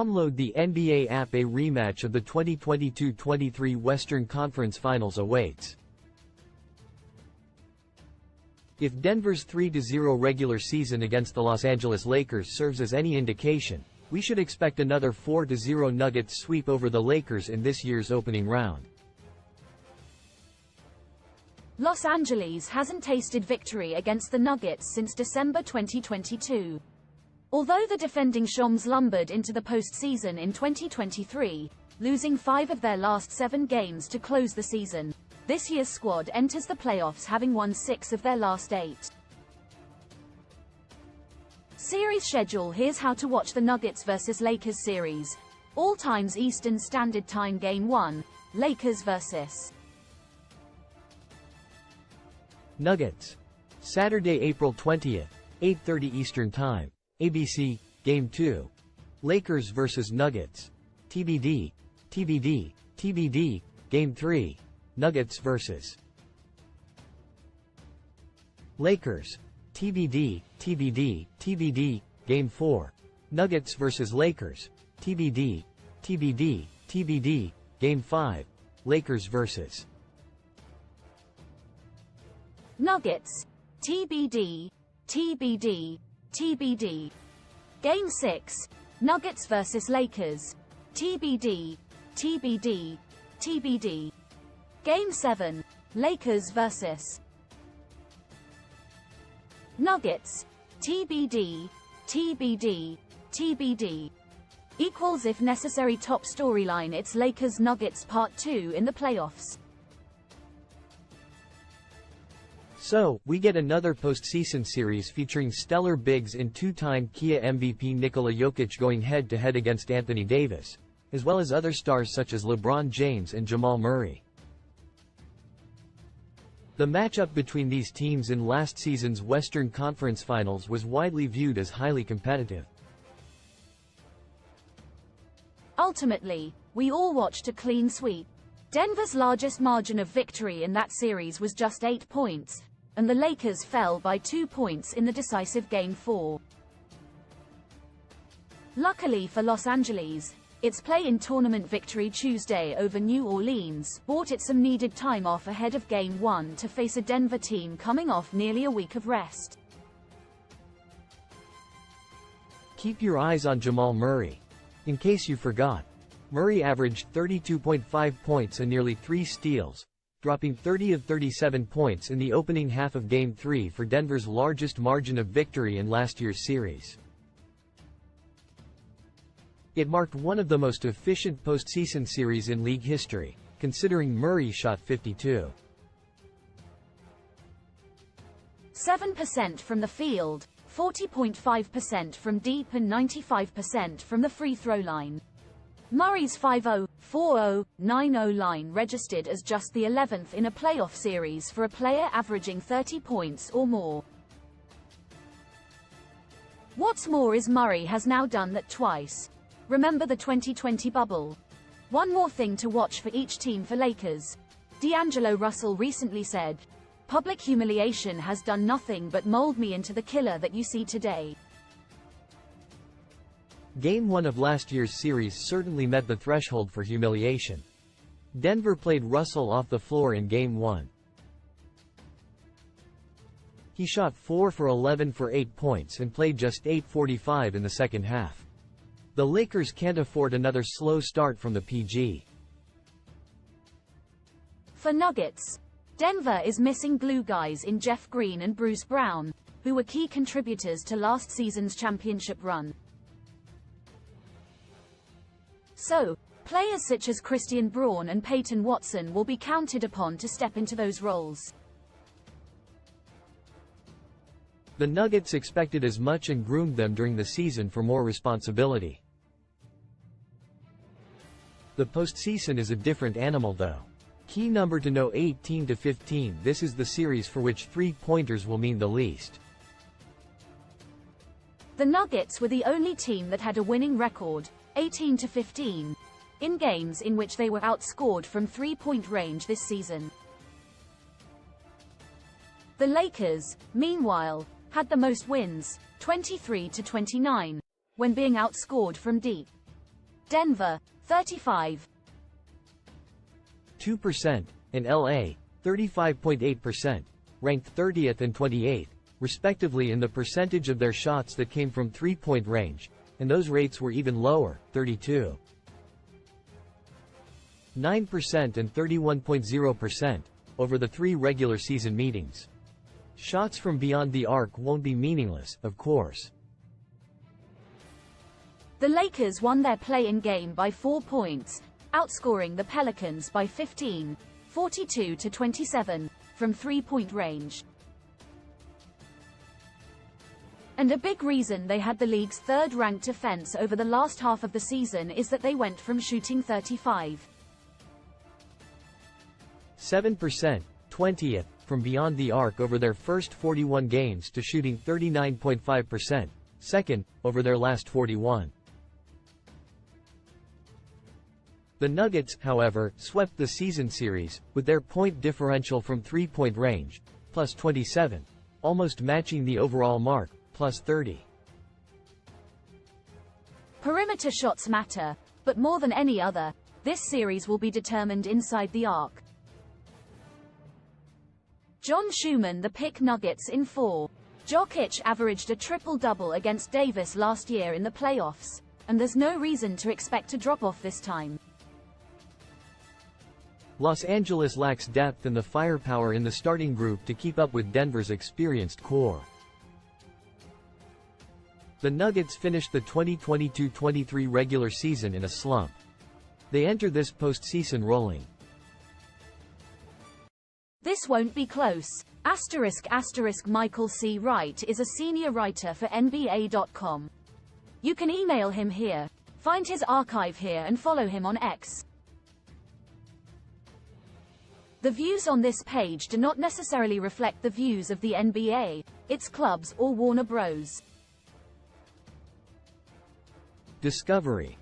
Download the NBA app. A rematch of the 2022-23 Western Conference Finals awaits. If Denver's 3-0 regular season against the Los Angeles Lakers serves as any indication, we should expect another 4-0 Nuggets sweep over the Lakers in this year's opening round. Los Angeles hasn't tasted victory against the Nuggets since December 2022. Although the defending Shams lumbered into the postseason in 2023, losing 5 of their last 7 games to close the season, this year's squad enters the playoffs having won 6 of their last 8. Series schedule. Here's how to watch the Nuggets vs Lakers series. All times Eastern Standard Time. Game 1, Lakers vs Nuggets. Saturday, April 20th, 8:30 Eastern Time. ABC, Game 2. Lakers vs Nuggets. TBD, TBD, TBD, Game 3. Nuggets vs Lakers. TBD, TBD, TBD, Game 4. Nuggets vs Lakers. TBD, TBD, TBD, Game 5. Lakers vs Nuggets. TBD, TBD, TBD. Game 6. Nuggets vs Lakers. TBD, TBD, TBD. Game 7. Lakers vs Nuggets. TBD, TBD, TBD. Equals if necessary. Top storyline. It's Lakers Nuggets Part 2 in the playoffs. So, we get another postseason series featuring stellar bigs in two-time Kia MVP Nikola Jokic going head-to-head against Anthony Davis, as well as other stars such as LeBron James and Jamal Murray. The matchup between these teams in last season's Western Conference Finals was widely viewed as highly competitive. Ultimately, we all watched a clean sweep. Denver's largest margin of victory in that series was just 8 points, and the Lakers fell by 2 points in the decisive Game 4. Luckily for Los Angeles, its play-in tournament victory Tuesday over New Orleans bought it some needed time off ahead of Game 1 to face a Denver team coming off nearly a week of rest. Keep your eyes on Jamal Murray. In case you forgot, Murray averaged 32.5 points and nearly 3 steals, dropping 30 of 37 points in the opening half of Game 3 for Denver's largest margin of victory in last year's series. It marked one of the most efficient postseason series in league history, considering Murray shot 52.7% from the field, 40.5% from deep and 95% from the free throw line. Murray's 5-0, 4-0, 9-0 line registered as just the 11th in a playoff series for a player averaging 30 points or more. What's more is Murray has now done that twice. Remember the 2020 bubble? One more thing to watch for each team. For Lakers, D'Angelo Russell recently said, "Public humiliation has done nothing but mold me into the killer that you see today." Game 1 of last year's series certainly met the threshold for humiliation. Denver played Russell off the floor in Game 1. He shot 4 for 11 for 8 points and played just 8:45 in the second half. The Lakers can't afford another slow start from the PG. For Nuggets, Denver is missing glue guys in Jeff Green and Bruce Brown, who were key contributors to last season's championship run. So, players such as Christian Braun and Peyton Watson will be counted upon to step into those roles. The Nuggets expected as much and groomed them during the season for more responsibility. The postseason is a different animal though. Key number to know: 18 to 15. This is the series for which 3-pointers will mean the least. The Nuggets were the only team that had a winning record, 18 to 15, in games in which they were outscored from 3-point range this season. The Lakers, meanwhile, had the most wins, 23 to 29, when being outscored from deep. Denver, 35. 2%, and LA, 35.8%, ranked 30th and 28th, respectively in the percentage of their shots that came from three-point range, and those rates were even lower, 32.9% and 31.0%, over the 3 regular season meetings. Shots from beyond the arc won't be meaningless, of course. The Lakers won their play-in game by 4 points, outscoring the Pelicans by 15, 42-27, from three-point range. And a big reason they had the league's third-ranked offense over the last half of the season is that they went from shooting 35.7%, 20th, from beyond the arc over their first 41 games to shooting 39.5%, second, over their last 41. The Nuggets, however, swept the season series, with their point differential from three-point range, plus 27, almost matching the overall mark, plus 30. Perimeter shots matter, but more than any other, this series will be determined inside the arc. John Schumann the pick Nuggets in 4. Jokic averaged a triple-double against Davis last year in the playoffs, and there's no reason to expect a drop-off this time. Los Angeles lacks depth and the firepower in the starting group to keep up with Denver's experienced core. The Nuggets finished the 2022-23 regular season in a slump. They enter this postseason rolling. This won't be close. **** Michael C. Wright is a senior writer for NBA.com. You can email him here, find his archive here and follow him on X. The views on this page do not necessarily reflect the views of the NBA, its clubs or Warner Bros. Discovery.